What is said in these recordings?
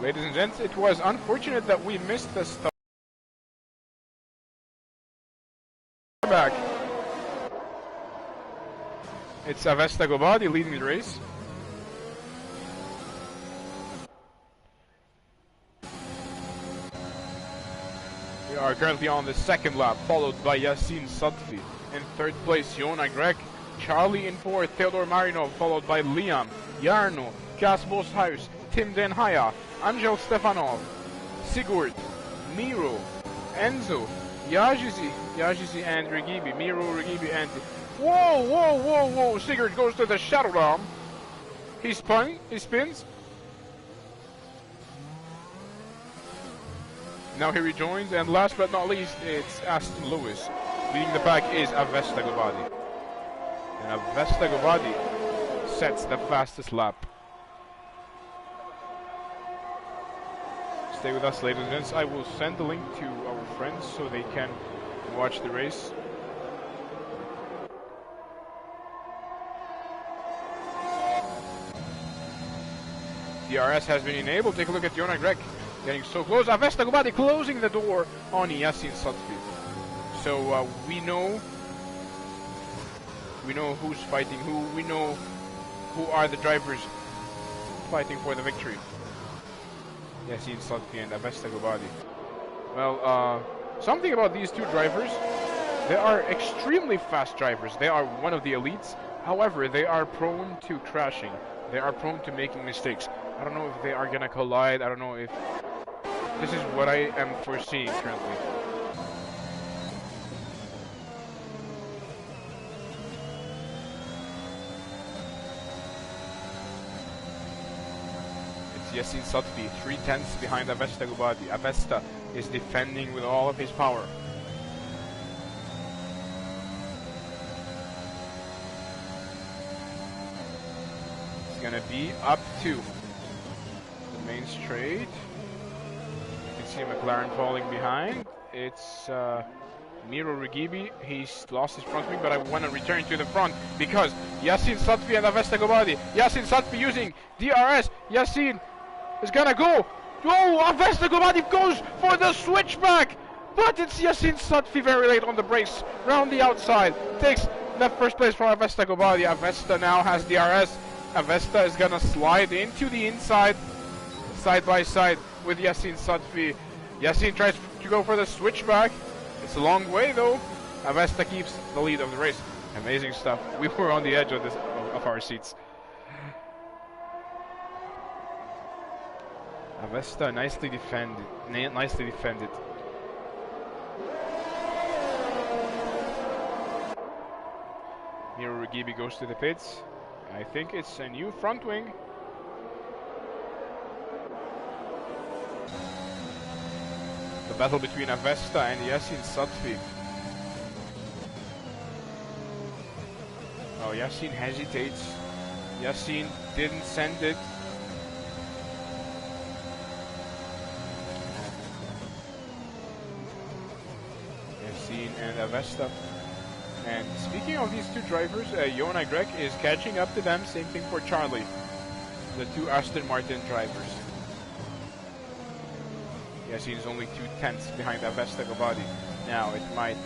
Ladies and gents, it was unfortunate that we missed the start. Back. It's Avesta Gobadi leading the race. We are currently on the second lap, followed by Yassine Sadfi. In third place, Yona Grek. Charlie in fourth, Theodor Marinov, followed by Liam, Jarno, Kasbos House, Tim Den Haya, Angel Stefanov, Sigurd, Miro, Enzo, Yajizi and Regibi, Miro, Regibi and... Whoa! Sigurd goes to the Shadow Realm. He spins. Now he rejoins, and last but not least, it's Aston Lewis. Leading the pack is Avesta Gobadi. And Avesta Gobadi sets the fastest lap. Stay with us, ladies and gents. I will send the link to our friends so they can watch the race. DRS has been enabled. Take a look at Yona Grek getting so close. Avesta Gobadi closing the door on Yassine Sadfi. So we know who's fighting who. We know who are the drivers fighting for the victory. Yassine Sadfi and Avesta Gobadi. Well, something about these two drivers. They are extremely fast drivers. They are one of the elites. However, they are prone to crashing. They are prone to making mistakes. I don't know if they are gonna collide. I don't know if this is what I am foreseeing currently. It's Yassine Sadfi, 3/10 behind Avesta Gobadi. Avesta is defending with all of his power. It's gonna be up to the main straight. You can see McLaren falling behind. It's Miro Regibi. He's lost his front wing, but I want to return to the front because Yassine Sadfi and Avesta Gobadi. Yassine Sadfi using DRS. Yassine is gonna go. Oh, Avesta Gobadi goes for the switchback, but it's Yassine Sadfi very late on the brakes. Round the outside. Takes the first place from Avesta Gobadi. Avesta now has DRS. Avesta is gonna slide into the inside, side by side with Yassine Sadfi. Yassine tries to go for the switchback. It's a long way though. Avesta keeps the lead of the race. Amazing stuff. We were on the edge of our seats. Avesta nicely defended. Miro Regibi goes to the pits. I think it's a new front wing. The battle between Avesta and Yassine Sadfi. Oh, Yassine hesitates. Yassine didn't send it. Yassine and Avesta. And speaking of these two drivers, Yona Grek is catching up to them. Same thing for Charlie, the two Aston Martin drivers. Yassine is only 2/10 behind Avesta Gobadi. Now it might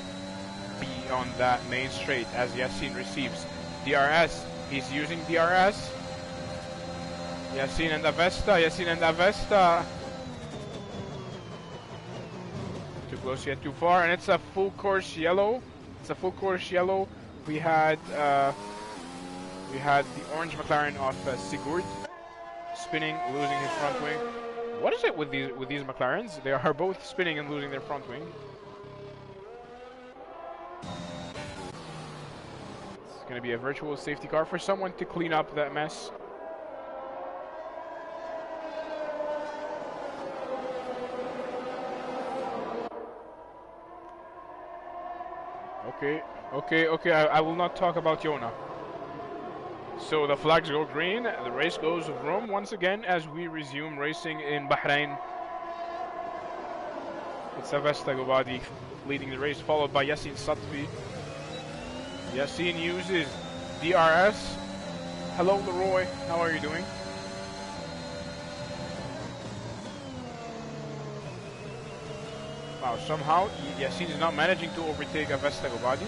be on that main straight as Yassine receives DRS. He's using DRS. Yassine and Avesta. Too close yet too far, and it's a full course yellow. We had the orange McLaren of Sigurd spinning, losing his front wing. What is it with these McLarens? They are both spinning and losing their front wing. It's going to be a virtual safety car for someone to clean up that mess. Okay, I will not talk about Yona. So the flags go green, the race goes vroom once again as we resume racing in Bahrain. It's Avesta Gobadi leading the race, followed by Yassine Sadfi. Yassine uses DRS. Hello Leroy, how are you doing? Somehow Yasin is not managing to overtake Avesta Gobadi.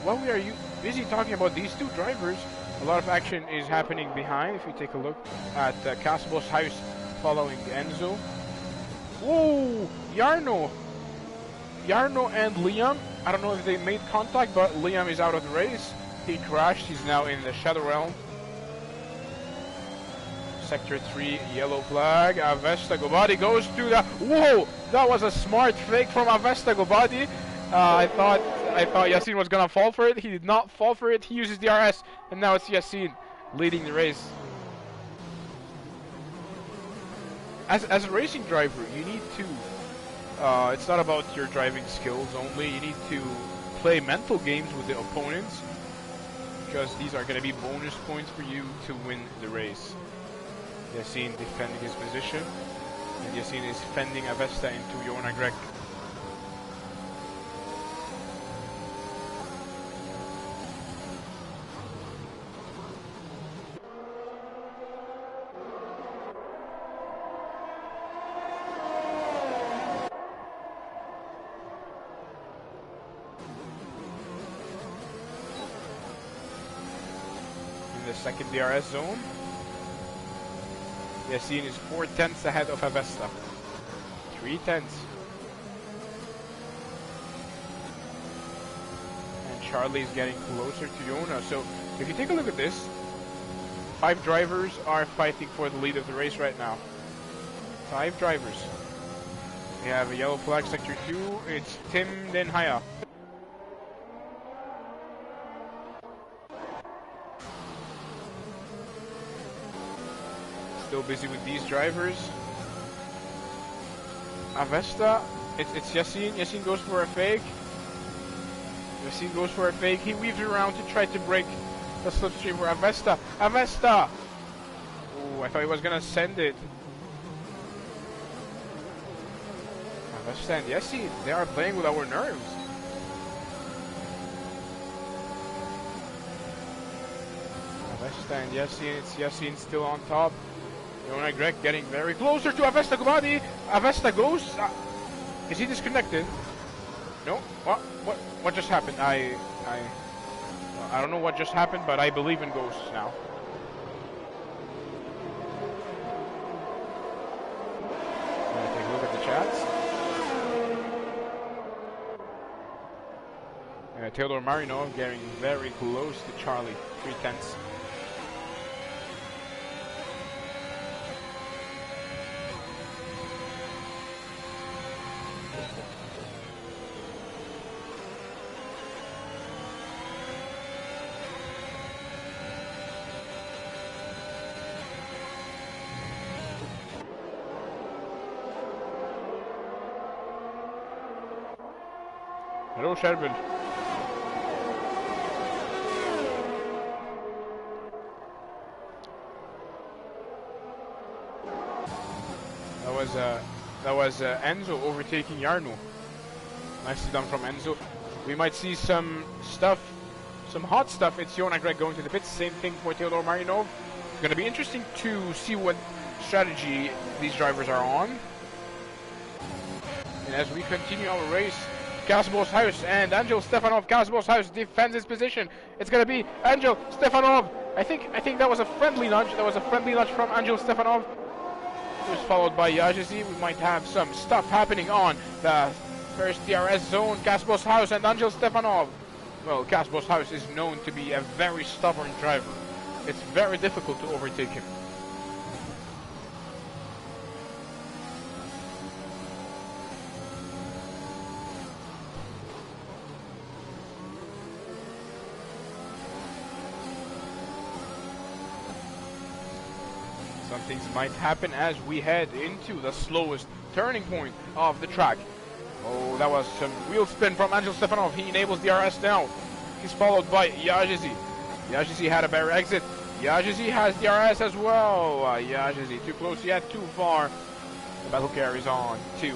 While we are busy talking about these two drivers, a lot of action is happening behind. If you take a look at Casbo's house following Enzo. Whoa! Yarno and Liam. I don't know if they made contact, but Liam is out of the race. He crashed. He's now in the Shadow Realm. Sector 3, yellow flag. Avesta Gobadi goes to the... Whoa! That was a smart fake from Avesta Gobadi. I thought Yasin was gonna fall for it. He did not fall for it. He uses the RS, and now it's Yasin leading the race. As a racing driver, you need to... it's not about your driving skills only. You need to play mental games with the opponents, because these are going to be bonus points for you to win the race. Yasin defending his position, and Yasin is fending Avesta into Yona Greg. In the second DRS zone, Yasin is 4/10 ahead of Avesta. 3/10. And Charlie is getting closer to Yona. So if you take a look at this, 5 drivers are fighting for the lead of the race right now. 5 drivers. We have a yellow flag, sector 2. It's Tim Denhaya. Still busy with these drivers. Avesta, it's Yasin. Yasin goes for a fake. Yasin goes for a fake. He weaves around to try to break the slipstream for Avesta. Avesta! Oh, I thought he was gonna send it. Avesta and Yasin, they are playing with our nerves. Avesta and Yasin, it's Yasin still on top. Yona Greg getting very closer to Avesta Gobadi. Avesta goes. Is he disconnected? No. What just happened? I don't know what just happened, but I believe in ghosts now. Gonna take a look at the chats. Theodore Marinov getting very close to Charlie. 3/10. Hello, Sherbil. That was Enzo overtaking Yarno. Nicely done from Enzo. We might see some stuff, some hot stuff. It's Yona Greg going to the pits. Same thing for Theodore Marinov. It's going to be interesting to see what strategy these drivers are on. And as we continue our race, Casbo's house and Angel Stefanov. Casbo's house defends his position. It's gonna be Angel Stefanov. I think that was a friendly nudge. That was a friendly nudge from Angel Stefanov. It was followed by Yajizi. We might have some stuff happening on the first DRS zone. Casbo's house and Angel Stefanov. Well, Casbo's house is known to be a very stubborn driver. It's very difficult to overtake him. Some things might happen as we head into the slowest turning point of the track. Oh, that was some wheel spin from Angel Stefanov. He enables the RS now. He's followed by Yajizi. Yajizi had a better exit. Yajizi has the RS as well. Yajizi too close yet, too far. The battle carries on to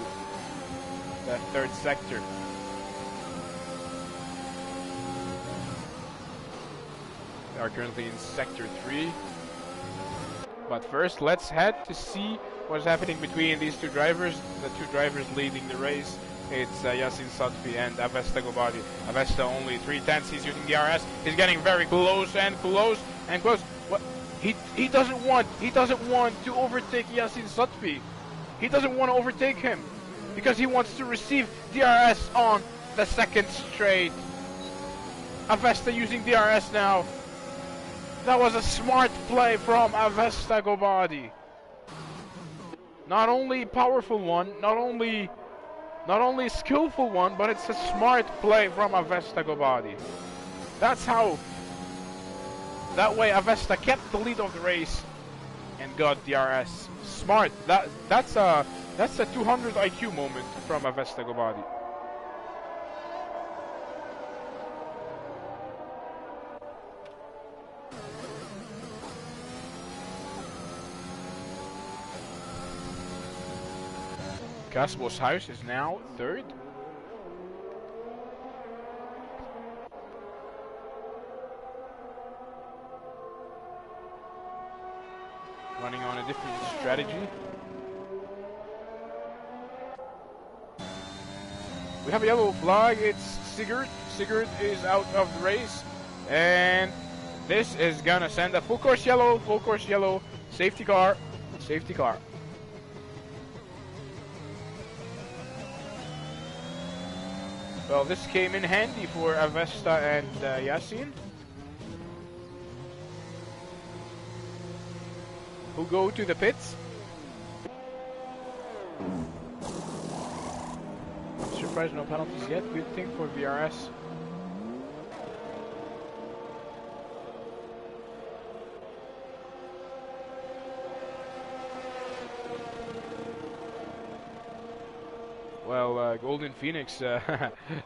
the third sector. They are currently in sector 3. But first, let's head to see what's happening between these two drivers. The two drivers leading the race. It's Yasin Satfi and Avesta Gobadi. Avesta only 3/10. He's using the RS. He's getting very close and close and close. What? He doesn't want to overtake Yasin Satfi. He doesn't want to overtake him because he wants to receive DRS on the second straight. Avesta using DRS now. That was a smart play from Avesta Gobadi. Not only powerful one, not only skillful one, but it's a smart play from Avesta Gobadi. That's how. That way Avesta kept the lead of the race and got DRS. Smart. That's a 200 IQ moment from Avesta Gobadi. Casbo's house is now third. Running on a different strategy. We have a yellow flag. It's Sigurd. Sigurd is out of the race. And this is gonna send a full course yellow. Full course yellow. Safety car. Safety car. Well, this came in handy for Avesta and Yasin, who go to the pits. I'm surprised no penalties yet. Good thing for VRS. Well, Golden Phoenix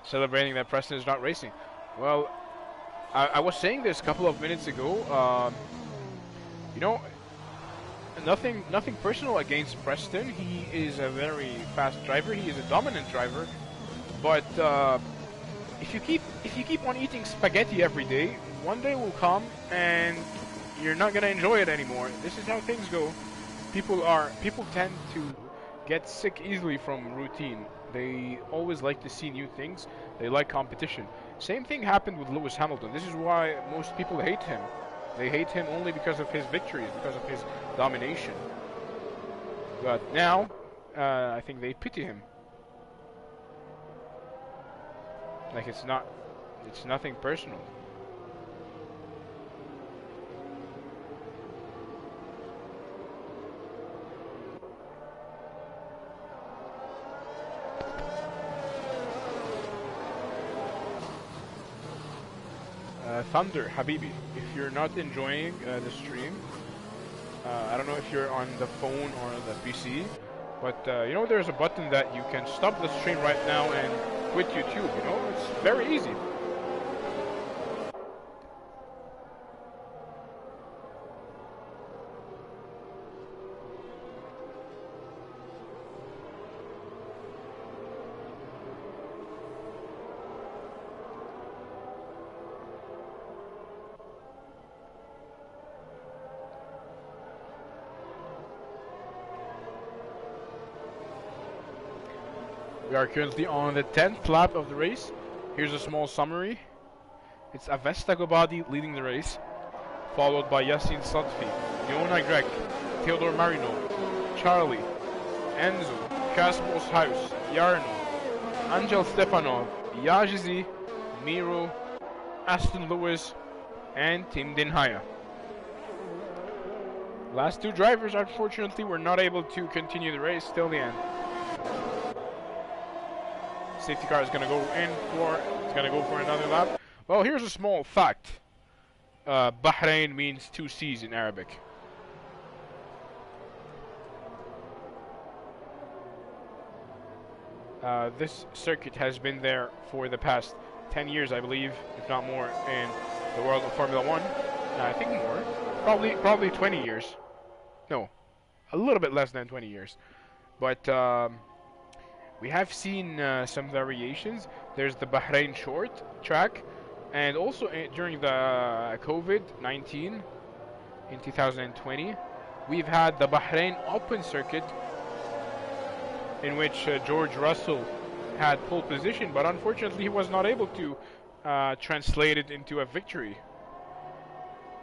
celebrating that Preston is not racing. Well, I was saying this a couple of minutes ago. You know, nothing personal against Preston. He is a very fast driver. He is a dominant driver. But if you keep on eating spaghetti every day, one day will come and you're not gonna enjoy it anymore. This is how things go. People tend to get sick easily from routine. They always like to see new things. They like competition. Same thing happened with Lewis Hamilton. This is why most people hate him. They hate him only because of his victories, because of his domination. But now, I think they pity him. Like it's nothing personal. Thunder, Habibi, if you're not enjoying the stream, I don't know if you're on the phone or the PC, but you know there's a button that you can stop the stream right now and quit YouTube, you know? It's very easy. We are currently on the 10th lap of the race. Here's a small summary. It's Avesta Gobadi leading the race, followed by Yasin Sadfi, Yona Grek, Theodore Marino, Charlie, Enzo, Casbo's House, Yarno, Angel Stepanov, Yajizi, Miro, Aston Lewis, and Tim Dinhaya. Last two drivers, unfortunately, were not able to continue the race till the end. Safety car is going to go for another lap. Well, here's a small fact. Bahrain means 2 seas in Arabic. This circuit has been there for the past 10 years, I believe, if not more, in the world of Formula 1. I think more. Probably 20 years. No, a little bit less than 20 years. But we have seen some variations. There's the Bahrain short track, and also during the COVID-19 in 2020, we've had the Bahrain open circuit, in which George Russell had pole position, but unfortunately he was not able to translate it into a victory.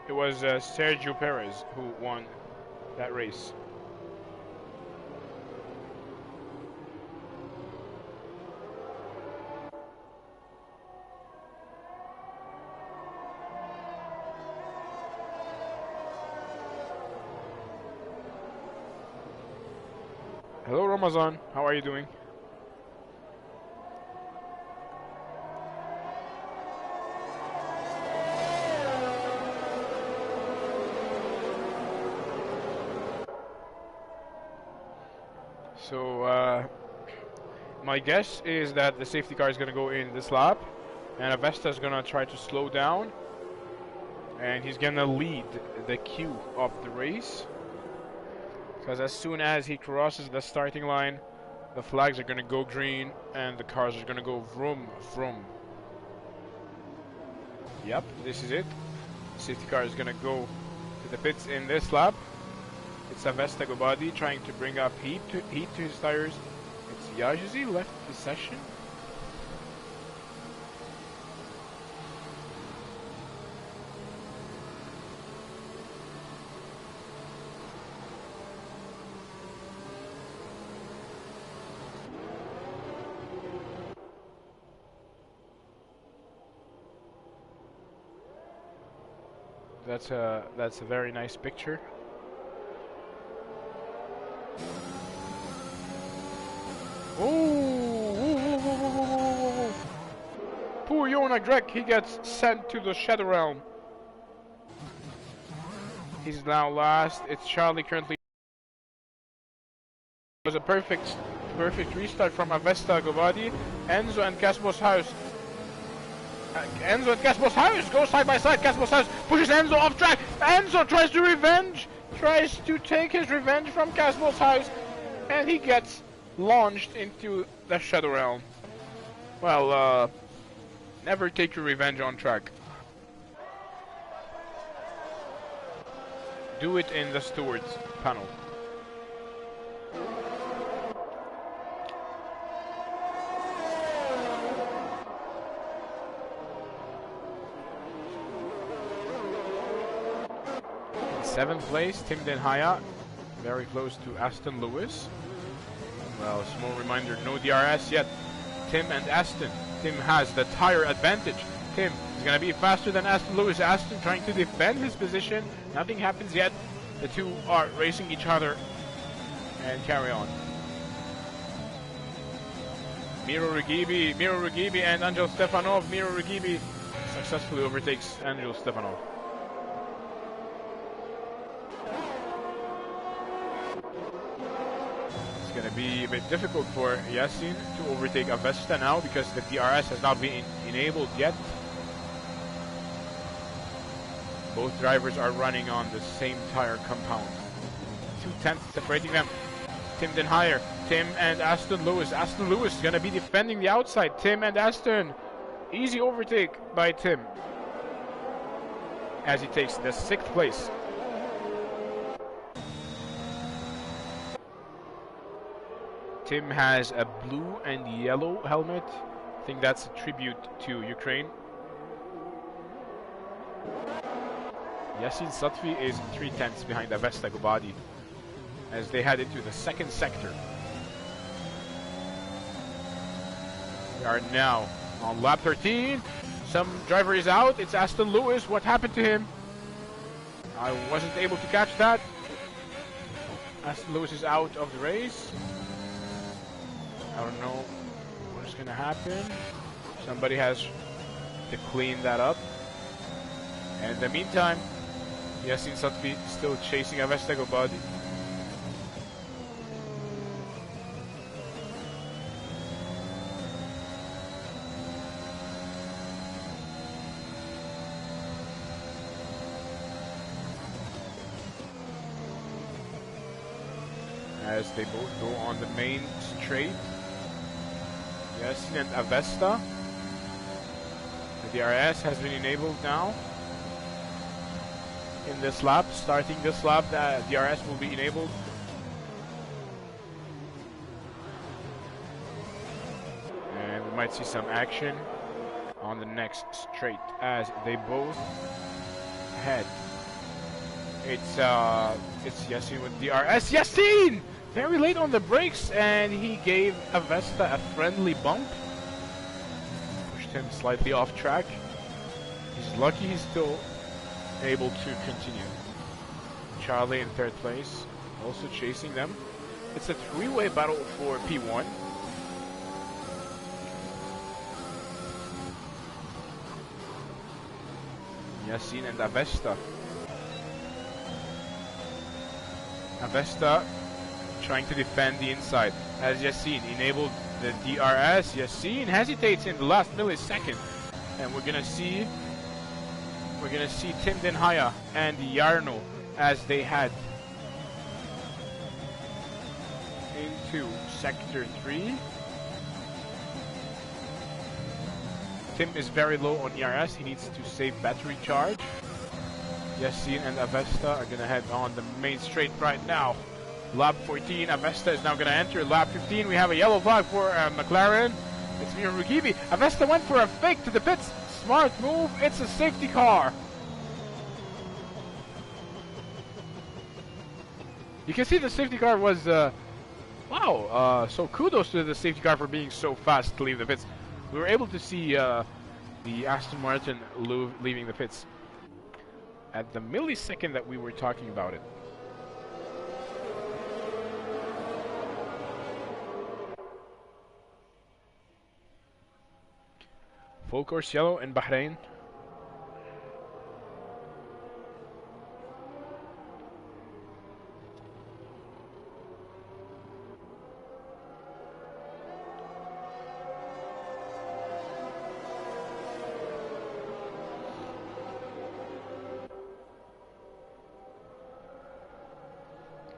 It was Sergio Perez who won that race. Hello Ramazan, how are you doing? So my guess is that the safety car is going to go in this lap, and Avesta is going to try to slow down, and he's going to lead the queue of the race. Because as soon as he crosses the starting line, the flags are going to go green and the cars are going to go vroom, vroom. Yep, this is it. The safety car is going to go to the pits in this lap. It's Avesta Gobadi trying to bring up heat to his tires. It's Yajizi left the session. That's a very nice picture. Oh! Poor Yona Greg, he gets sent to the Shadow Realm. He's now last. It's Charlie currently. It was a perfect restart from Avesta Govadi. Enzo and Casbo's house. Enzo and Casbo's house go side by side. Casbo's house pushes Enzo off track. Enzo tries to take his revenge from Casbo's house, and he gets launched into the Shadow Realm. Well, never take your revenge on track. Do it in the stewards panel. In 7th place, Tim Den Haya, very close to Aston Lewis. Well, small reminder, no DRS yet. Tim and Aston. Tim has the tire advantage. Tim is going to be faster than Aston Lewis. Aston trying to defend his position. Nothing happens yet. The two are racing each other and carry on. Miro Regibi and Angel Stefanov. Miro Regibi successfully overtakes Angel Stefanov. It's going to be a bit difficult for Yasin to overtake Avesta now because the DRS has not been enabled yet. Both drivers are running on the same tire compound. 2/10 separating them. Tim Den Higher. Tim and Aston Lewis. Aston Lewis is going to be defending the outside. Tim and Aston. Easy overtake by Tim as he takes the 6th place. Tim has a blue and yellow helmet. I think that's a tribute to Ukraine. Yasin Satvi is 3/10 behind Avesta Gobadi as they head into the 2nd sector. We are now on lap 13. Some driver is out. It's Aston Lewis. What happened to him? I wasn't able to catch that. Aston Lewis is out of the race. I don't know what's going to happen. Somebody has to clean that up. And in the meantime, Yasin Satvi still chasing Avesta Gobadi. As they both go on the main straight. Yasin and Avesta. The DRS has been enabled now. In this lap, starting this lap, the DRS will be enabled. might see some action on the next straight as they both head. It's Yassine with DRS. Yassine! Very late on the brakes, and he gave Avesta a friendly bump. Pushed him slightly off track. He's lucky he's still able to continue. Charlie in third place, also chasing them. It's a three-way battle for P1. Yassine and Avesta. Avesta trying to defend the inside as Yassine enabled the DRS. Yassine hesitates in the last millisecond, and we're gonna see Tim Denhaya and Jarno as they head into sector 3. Tim is very low on ERS. He needs to save battery charge. Yassine and Avesta are gonna head on the main straight right now. Lap 14, Avesta is now gonna enter. Lap 15, we have a yellow flag for McLaren. It's Miro Rugibi. Avesta went for a fake to the pits. Smart move, it's a safety car. You can see the safety car was, wow, so kudos to the safety car for being so fast to leave the pits. We were able to see the Aston Martin leaving the pits at the millisecond that we were talking about it. Full course yellow in Bahrain.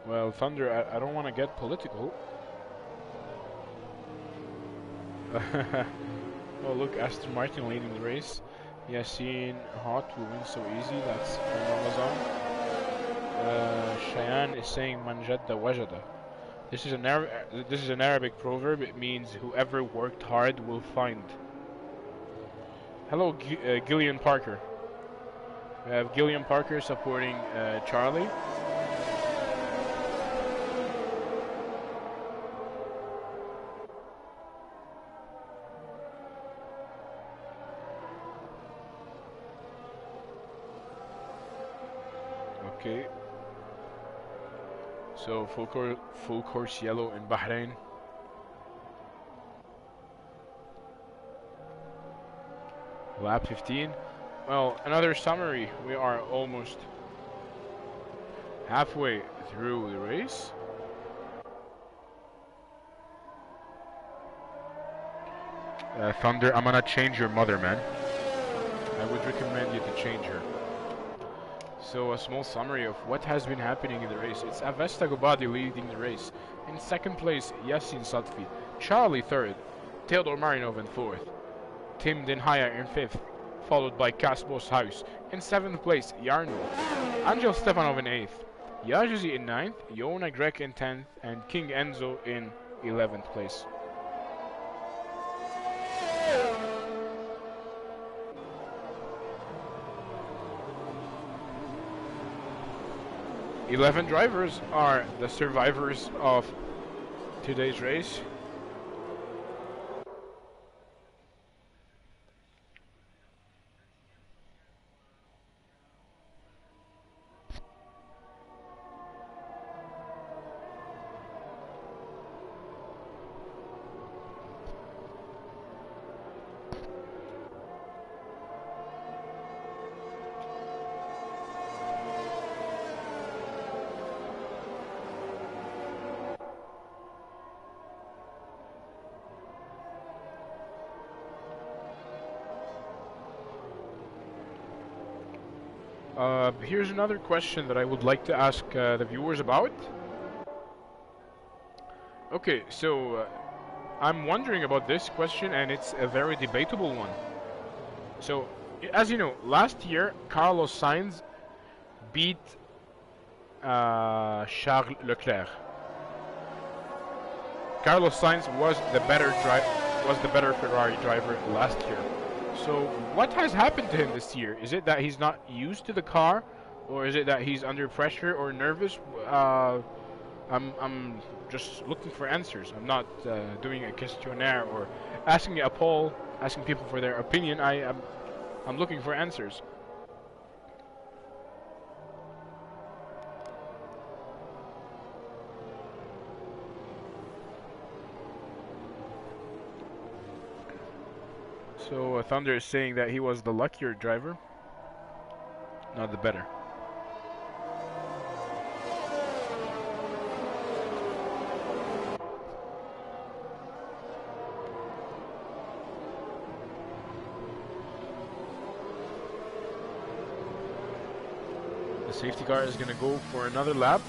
Well, Thunder, I don't want to get political. Oh, look, Aston Martin leading the race. Yassine Hot will win so easy. That's from Amazon. Cheyenne is saying Manjadda Wajada. This is an Arabic proverb. It means whoever worked hard will find. Hello, Gillian Parker. We have Gillian Parker supporting Charlie. Okay. So full course yellow in Bahrain. Lap 15. Well, another summary. We are almost halfway through the race. Thunder, I'm gonna change your mother, man. I would recommend you to change her. So a small summary of what has been happening in the race. It's Avesta Gobadi leading the race. In second place, Yassine Satfi. Charlie third. Theodor Marinov in fourth. Tim Denhaya in fifth. Followed by Kaspos House. In seventh place, Jarno. Angel Stefanov in eighth. Yajuzi in ninth. Yona Grek in 10th. And King Enzo in 11th place. Eleven drivers are the survivors of today's race. Here's another question that I would like to ask the viewers about. Okay, so I'm wondering about this question, and it's a very debatable one. So, as you know, last year Carlos Sainz beat Charles Leclerc. Carlos Sainz was the better driver. was the better Ferrari driver last year. So what has happened to him this year? Is it that he's not used to the car, or is it that he's under pressure or nervous? I'm just looking for answers. I'm not doing a questionnaire or asking a poll, asking people for their opinion. I'm looking for answers. So Thunder is saying that he was the luckier driver, not the better. The safety car is going to go for another lap.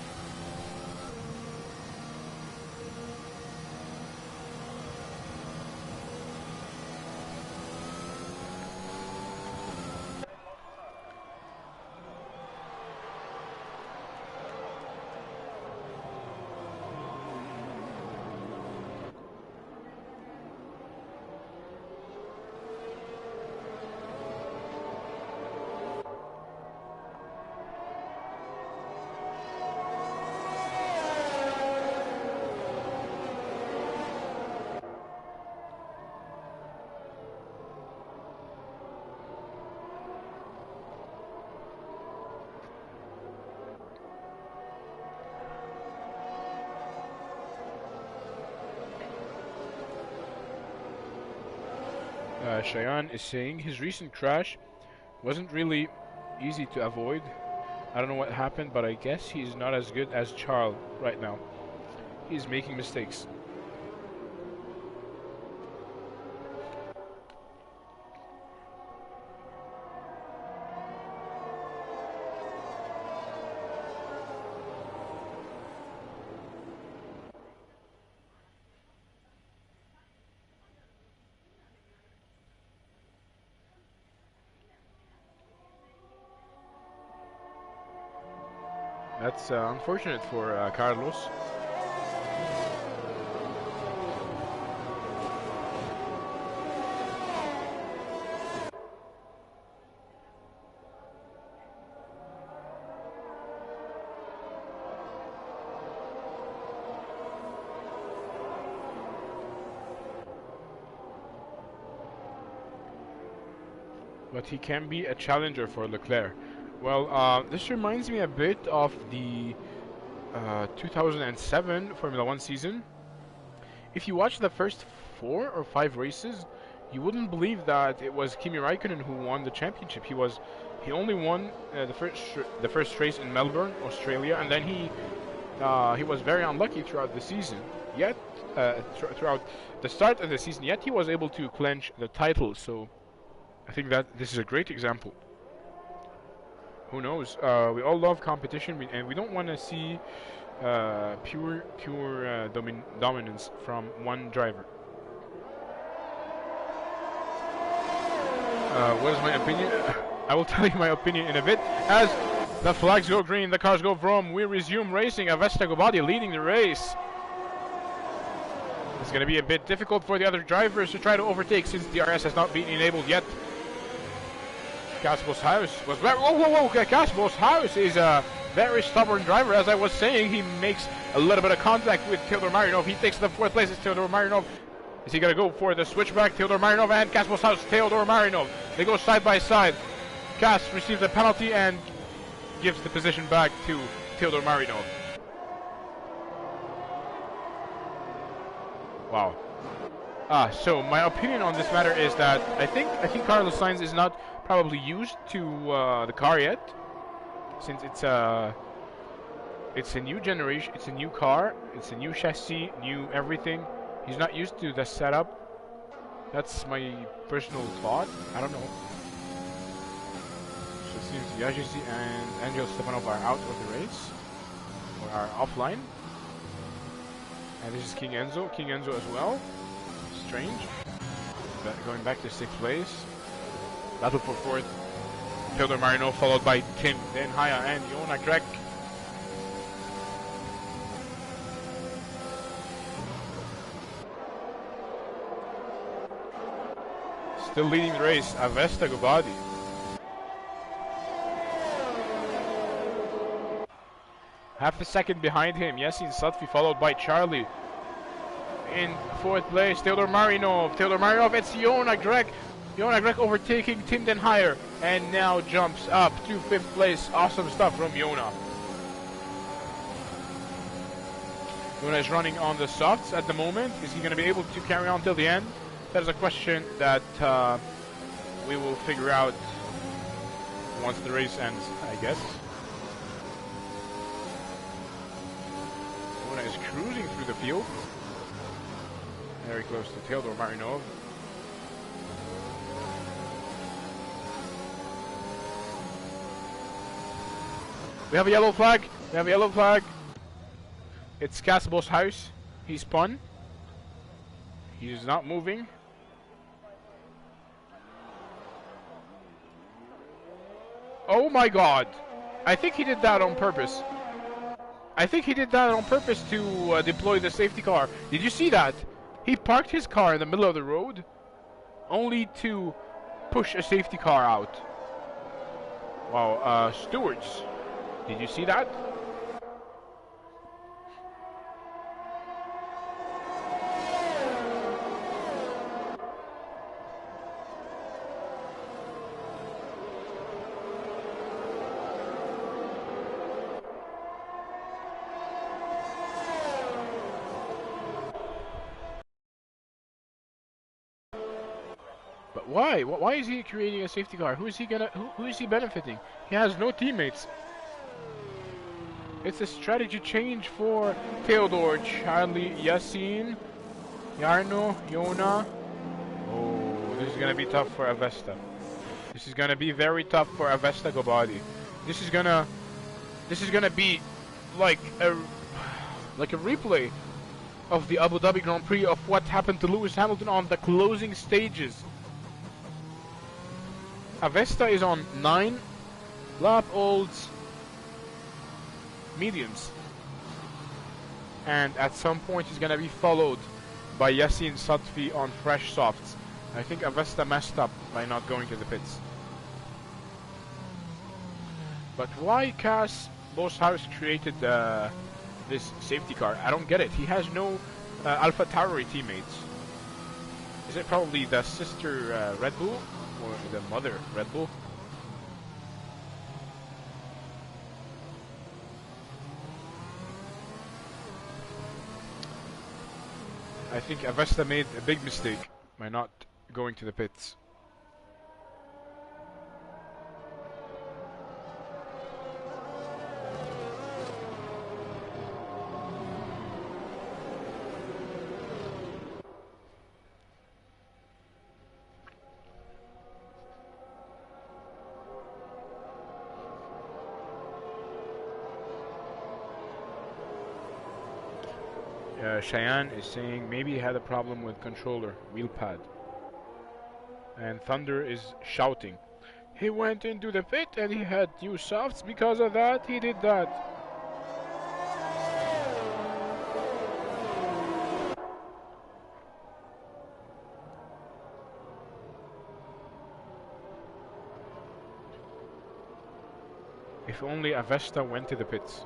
Cheyenne is saying his recent crash wasn't really easy to avoid. I don't know what happened, but I guess he's not as good as Charles right now. He's making mistakes. That's unfortunate for Carlos. But he can be a challenger for Leclerc. Well, this reminds me a bit of the 2007 Formula 1 season. If you watch the first 4 or 5 races, you wouldn't believe that it was Kimi Raikkonen who won the championship. He only won the first race in Melbourne, Australia, and then he was very unlucky throughout the season. Yet throughout the start of the season, yet he was able to clinch the title. So I think that this is a great example. Who knows? We all love competition, and we don't want to see pure dominance from one driver. What is my opinion? I will tell you my opinion in a bit. As the flags go green, the cars go vroom, we resume racing. Avesta Gobadi leading the race. It's going to be a bit difficult for the other drivers to try to overtake since the RS has not been enabled yet. Casbo's House was very... Whoa! Casbo's House is a very stubborn driver. As I was saying, he makes a little bit of contact with Theodor Marinov. He takes the 4th place. It's Theodor Marinov. Is he going to go for the switchback? Theodor Marinov and Casbo's House. Theodor Marinov. They go side by side. Cas receives a penalty and gives the position back to Theodor Marinov. Wow. So my opinion on this matter is that I think Carlos Sainz is not probably used to the car yet, since it's a new generation, it's a new car, it's a new chassis, new everything. He's not used to the setup. That's my personal thought. I don't know. So it seems Yajizi and Angel Stepanov are out of the race, or are offline. And this is King Enzo as well. Strange. Going back to 6th place. Battle for 4th. Theodor Marinov followed by Tim Den Haya and Jona Grek. Still leading the race, Avesta Gobadi. Half a second behind him, Yasin Satfi, followed by Charlie. In fourth place, Theodor Marinov. Theodor Marinov, it's Yona Grek. Yona Grek overtaking Tim Den Higher. And now jumps up to fifth place. Awesome stuff from Yona. Yona is running on the softs at the moment. Is he going to be able to carry on till the end? That is a question that we will figure out once the race ends, I guess. Yona is cruising through the field. Very close to Theodor Marinov. We have a yellow flag. We have a yellow flag. It's Casabos' house. He spun. He's not moving. Oh my god. I think he did that on purpose. I think he did that on purpose to deploy the safety car. Did you see that? He parked his car in the middle of the road only to push a safety car out. Wow, stewards, did you see that? But why? Why is he creating a safety car? Who is he gonna? Who is he benefiting? He has no teammates. It's a strategy change for Theodor, Charlie, Yasin, Jarno, Yona. Oh, this is gonna be tough for Avesta. This is gonna be very tough for Avesta Gobadi. This is gonna be like a replay of the Abu Dhabi Grand Prix of what happened to Lewis Hamilton on the closing stages. Avesta is on 9 lap olds mediums, and at some point he's gonna be followed by Yasin Satfi on fresh softs. I think Avesta messed up by not going to the pits. But why Cass Boss House created this safety car? I don't get it. He has no Alpha Tauri teammates. Is it probably the sister Red Bull? Or the mother Red Bull? I think Avesta made a big mistake by not going to the pits. Cheyenne is saying maybe he had a problem with controller, wheel pad. And Thunder is shouting, he went into the pit and he had new softs, because of that he did that. If only Avesta went to the pits.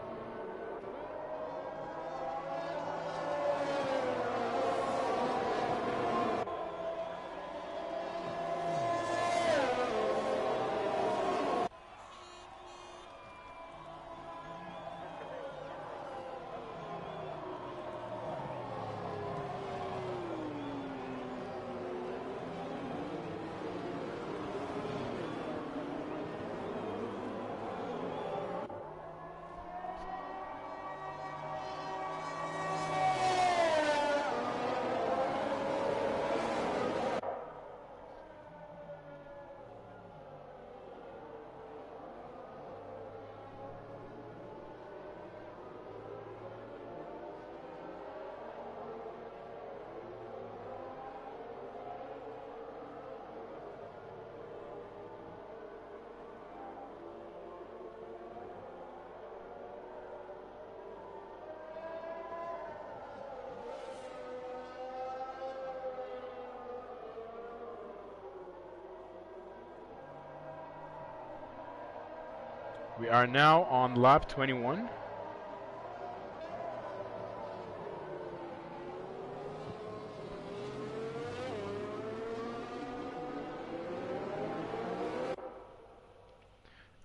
We are now on lap 21.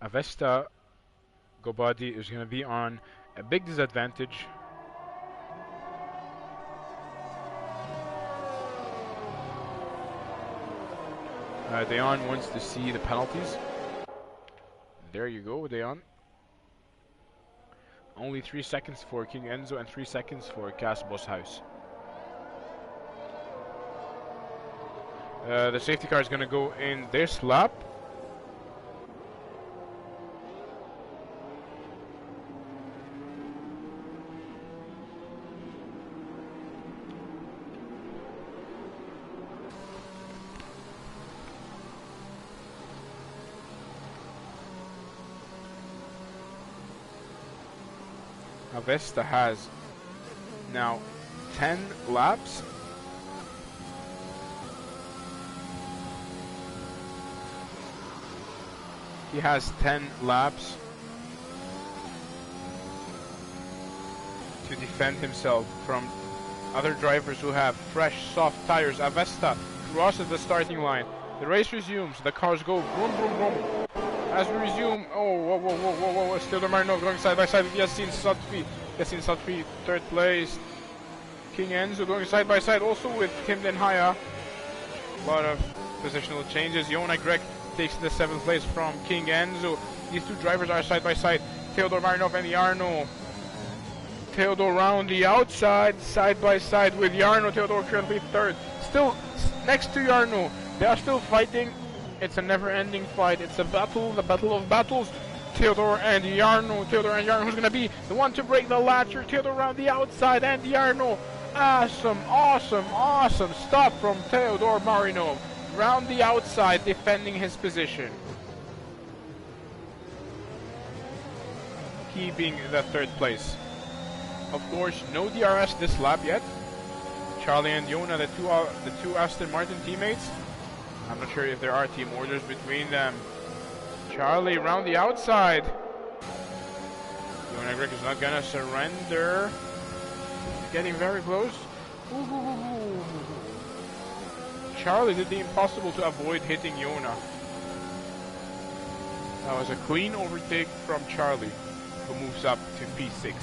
Avesta Gobadi is going to be on a big disadvantage. Dayon wants to see the penalties. There you go, Dayon. Only 3 seconds for King Enzo and 3 seconds for Cas Boshuis. The safety car is going to go in this lap. Avesta has now 10 laps. He has 10 laps to defend himself from other drivers who have fresh, soft tires. Avesta crosses the starting line. The race resumes. The cars go vroom, vroom, vroom. As we resume, whoa, still the Marinov going side by side with Yassin Satfi. Yassin Satfi, third place. King Enzo going side by side also with Tim Denhaya. A lot of positional changes. Yona Grek takes the 7th place from King Enzo. These two drivers are side by side. Theodor Marinov and Jarno. Theodor round the outside, side by side with Jarno. Theodor currently third. Still next to Jarno. They are still fighting. It's a never-ending fight. It's a battle, the battle of battles. Theodor and Jarno. Theodor and Jarno, who's going to be the one to break the latcher? Theodor around the outside and Jarno. Awesome, awesome, awesome stop from Theodor Marinov. Round the outside, defending his position. Keeping the 3rd place. Of course, no DRS this lap yet. Charlie and Yona, the two Aston Martin teammates. I'm not sure if there are team orders between them. Charlie round the outside. Yona Grek is not gonna surrender. He's getting very close. Ooh. Charlie did the impossible to avoid hitting Yona. That was a clean overtake from Charlie, who moves up to P6.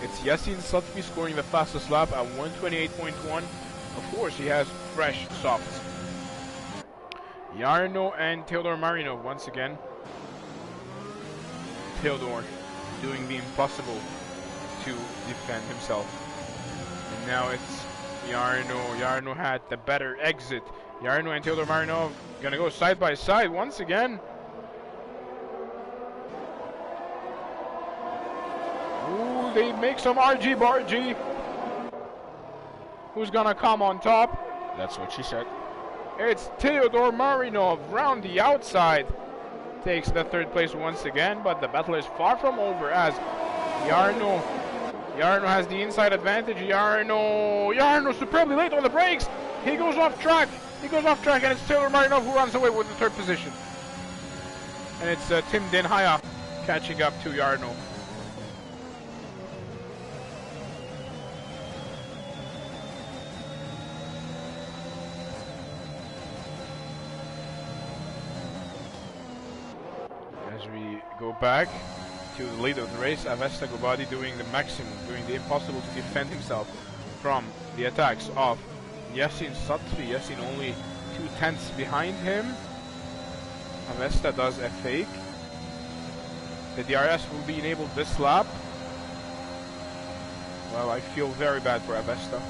It's Yassin Satfi scoring the fastest lap at 1:28.1. Of course, he has fresh softs. Jarno and Theodor Marinov once again. Theodor doing the impossible to defend himself. And now it's Jarno. Jarno had the better exit. Jarno and Theodor Marinov gonna go side by side once again. Ooh, they make some argy-bargy. Who's gonna come on top? That's what she said. It's Theodor Marinov round the outside. Takes the 3rd place once again, but the battle is far from over as Jarno has the inside advantage. Jarno superbly late on the brakes. He goes off track. And it's Theodor Marinov who runs away with the 3rd position. And it's Tim Denhaya catching up to Jarno. As we go back to the lead of the race, Avesta Gobadi doing the maximum, doing the impossible to defend himself from the attacks of Yassin Satfi. Yassin only 2/10 behind him. Avesta does a fake. The DRS will be enabled this lap. Well, I feel very bad for Avesta.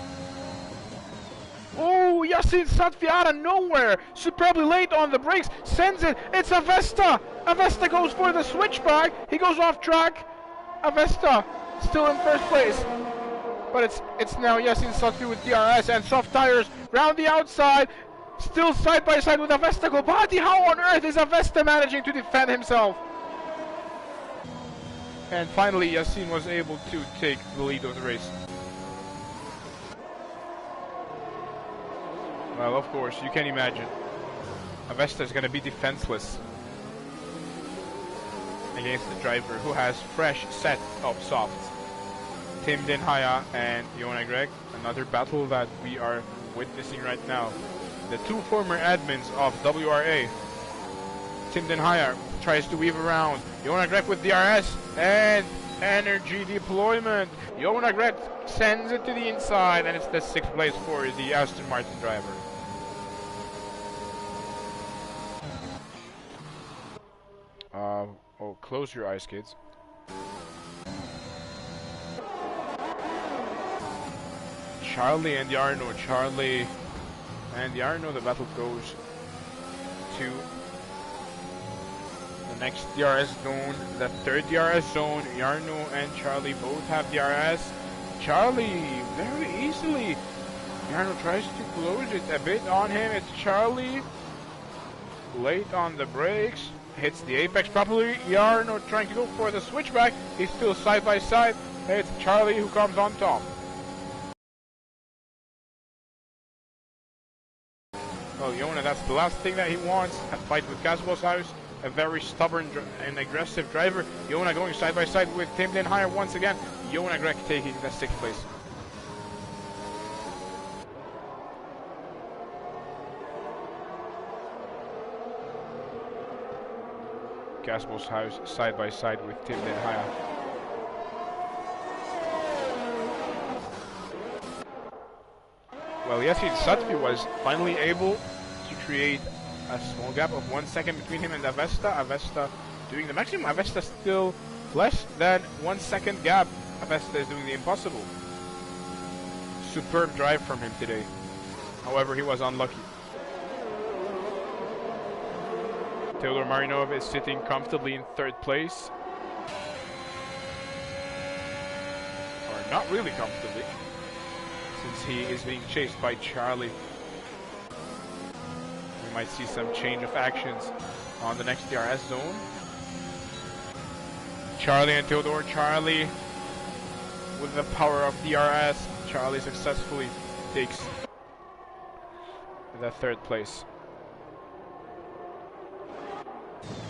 Oh, Yassin Satfi out of nowhere, superbly late on the brakes, sends it. It's Avesta. Avesta goes for the switchback. He goes off track. Avesta still in 1st place, but it's now Yassin Satfi with DRS and soft tires round the outside, still side by side with Avesta Gobadi. How on earth is Avesta managing to defend himself? And finally, Yassin was able to take the lead of the race. Well, of course, you can imagine. Avesta is going to be defenseless against the driver who has fresh set of softs. Tim Denhaya and Yona Greg, another battle that we are witnessing right now. The two former admins of WRA. Tim Denhaya tries to weave around. Yona Greg with DRS and energy deployment. Yona Greg sends it to the inside, and it's the 6th place for the Aston Martin driver. Oh, close your eyes, kids. Charlie and Yarno. Charlie and Yarno. The battle goes to the next DRS zone, the 3rd DRS zone. Yarno and Charlie both have DRS. Charlie very easily. Yarno tries to close it a bit on him. It's Charlie late on the brakes. Hits the apex properly. Yarno trying to go for the switchback. He's still side by side. It's Charlie who comes on top. Well, Yona, that's the last thing that he wants. A fight with Caswell's house. A very stubborn and aggressive driver. Yona going side by side with Tim Denhaya once again. Yona Greg taking the 6th place. Caswell's house side by side with Tim Denhaya. Well, Yasin Satfi was finally able to create a small gap of 1 second between him and Avesta. Avesta doing the maximum. Avesta still less than 1 second gap. Avesta is doing the impossible. Superb drive from him today. However, he was unlucky. Theodor Marinov is sitting comfortably in 3rd place. Or not really comfortably, since he is being chased by Charlie. We might see some change of actions on the next DRS zone. Charlie and Theodor. Charlie with the power of DRS. Charlie successfully takes the 3rd place.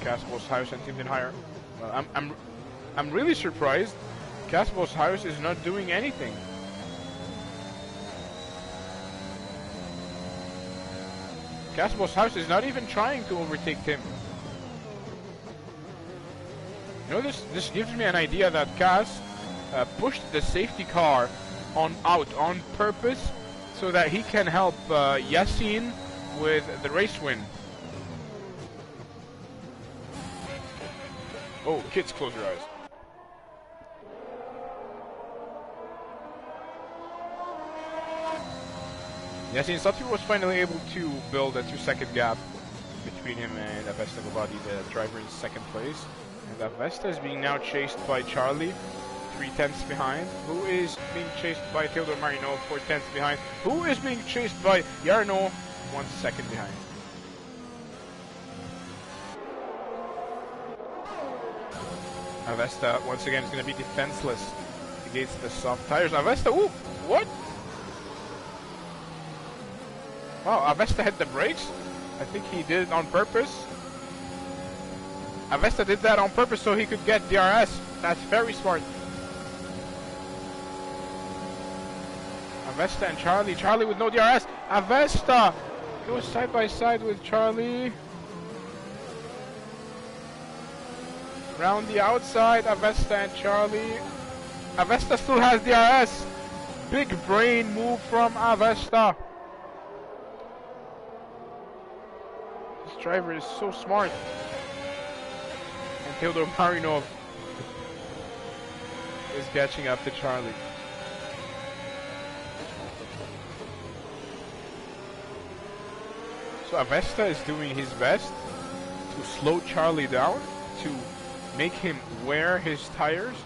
Caswell's house and Tim Denhaya. Well, I'm really surprised. Caswell's house is not doing anything. Caswell's house is not even trying to overtake Tim. You know, this gives me an idea that Cas pushed the safety car out on purpose so that he can help Yasin with the race win. Oh, kids, close your eyes. Yasin Satfi was finally able to build a 2-second gap between him and Avesta Gobadi, the driver in 2nd place. And Avesta is being now chased by Charlie, 3/10 behind, who is being chased by Theodor Marinov, 4/10 behind, who is being chased by Yarno, 1 second behind. Avesta once again is going to be defenseless against the soft tires. Avesta, ooh, what? Wow, Avesta hit the brakes. I think he did it on purpose. Avesta did that on purpose so he could get DRS. That's very smart. Avesta and Charlie. Charlie with no DRS. Avesta goes side by side with Charlie. Round the outside, Avesta and Charlie. Avesta still has DRS. Big brain move from Avesta. This driver is so smart. And Theodor Marinov is catching up to Charlie. So Avesta is doing his best to slow Charlie down, to make him wear his tires,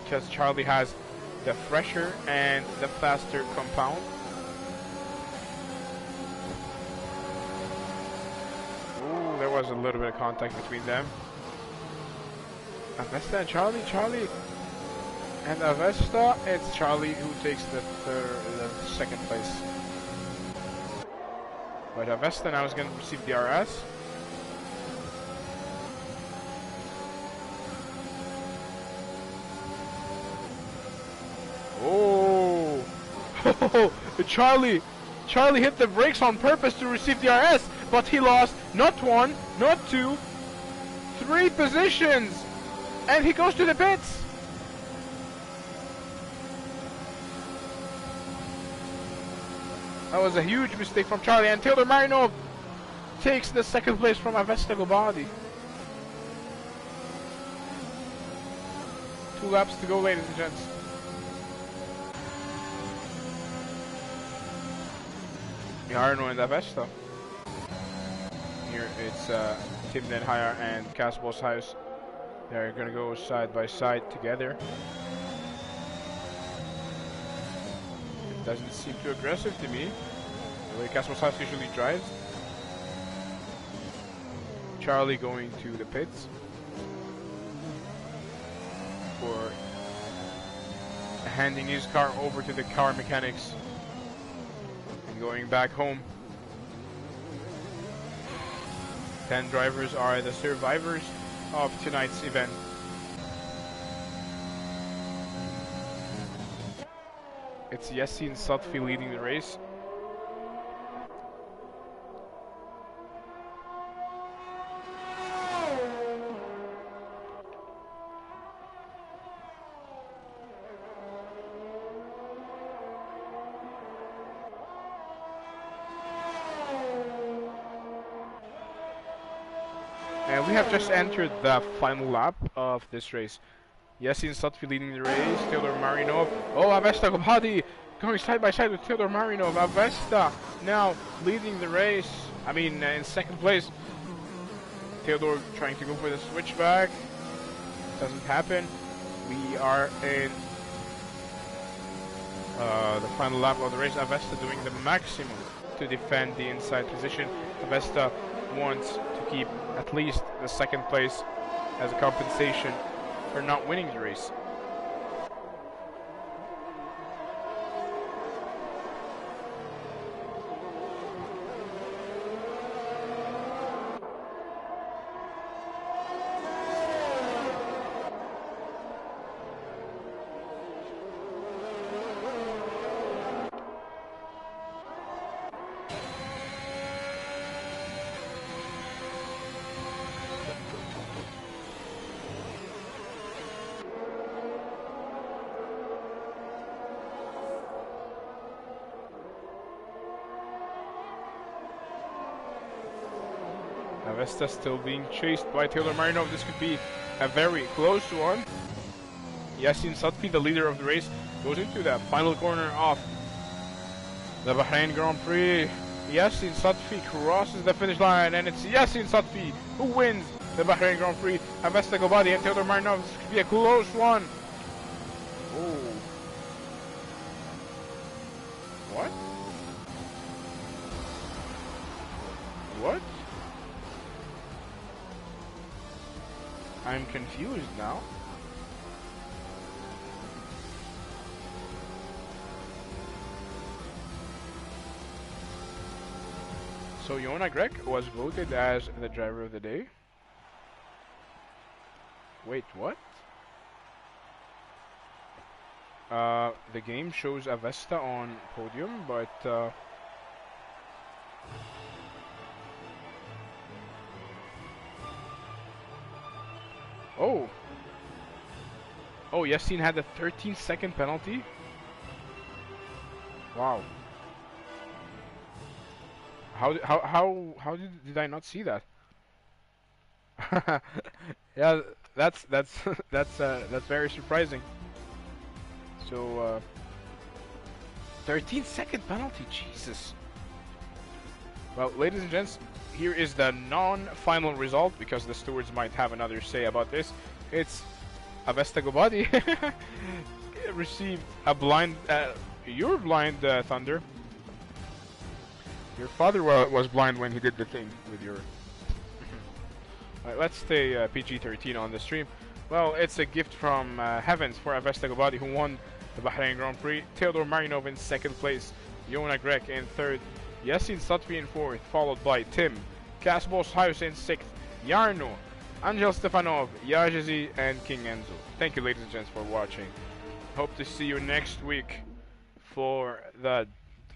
because Charlie has the fresher and the faster compound. Ooh, there was a little bit of contact between them. Avesta and Charlie, Charlie and Avesta. It's Charlie who takes the second place. But Avesta now is going to receive the RS. Oh! Charlie hit the brakes on purpose to receive the RS, but he lost not one, not two, 3 positions, and he goes to the pits. That was a huge mistake from Charlie, and Taylor Marinov takes the 2nd place from Avesta Gobadi. 2 laps to go, ladies and gents. Arno and Avesta. Here it's Tim Den Hire and Casbos House. They're gonna go side by side together. It doesn't seem too aggressive to me, the way Casbos House usually drives. Charlie going to the pits for handing his car over to the car mechanics. Going back home. 10 drivers are the survivors of tonight's event. It's Yassin Satfi leading the race. And we have just entered the final lap of this race. Yassin Satfi leading the race, Taylor Marinov. Oh, Avesta Gobadi going side by side with Taylor Marinov. Avesta now leading the race. I mean, in 2nd place. Taylor trying to go for the switchback. Doesn't happen. We are in the final lap of the race. Avesta doing the maximum to defend the inside position. Avesta wants to keep at least the 2nd place as a compensation for not winning the race. Avesta still being chased by Taylor Marinov. This could be a very close one. Yassin Satfi, the leader of the race, goes into the final corner of the Bahrain Grand Prix. Yassin Satfi crosses the finish line, and it's Yassin Satfi who wins the Bahrain Grand Prix. Avesta Gobadi and Taylor Marinov. This could be a close one. Oh. What? What? I'm confused now. So Yona Grek was voted as the driver of the day. Wait, what? The game shows Avesta on podium, but oh, Yassin had a 13-second penalty. Wow. How did I not see that? Yeah, that's very surprising. So 13-second penalty, Jesus. Well, ladies and gents, here is the non-final result, because the stewards might have another say about this. It's Avesta Gobadi received a blind, you're blind, Thunder. Your father was blind when he did the thing with your... Alright, let's stay PG-13 on the stream. Well, it's a gift from Heavens for Avesta Gobadi, who won the Bahrain Grand Prix. Theodore Marinov in 2nd place. Yona Grek in 3rd. Yasin Satvi in 4th, followed by Tim, Casbos House in 6th, Yarno, Angel Stefanov, Yajazi, and King Enzo. Thank you, ladies and gents, for watching. Hope to see you next week for the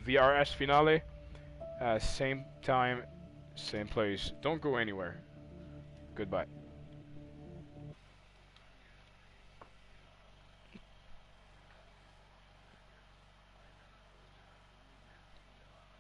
VRS finale. Same time, same place. Don't go anywhere. Goodbye.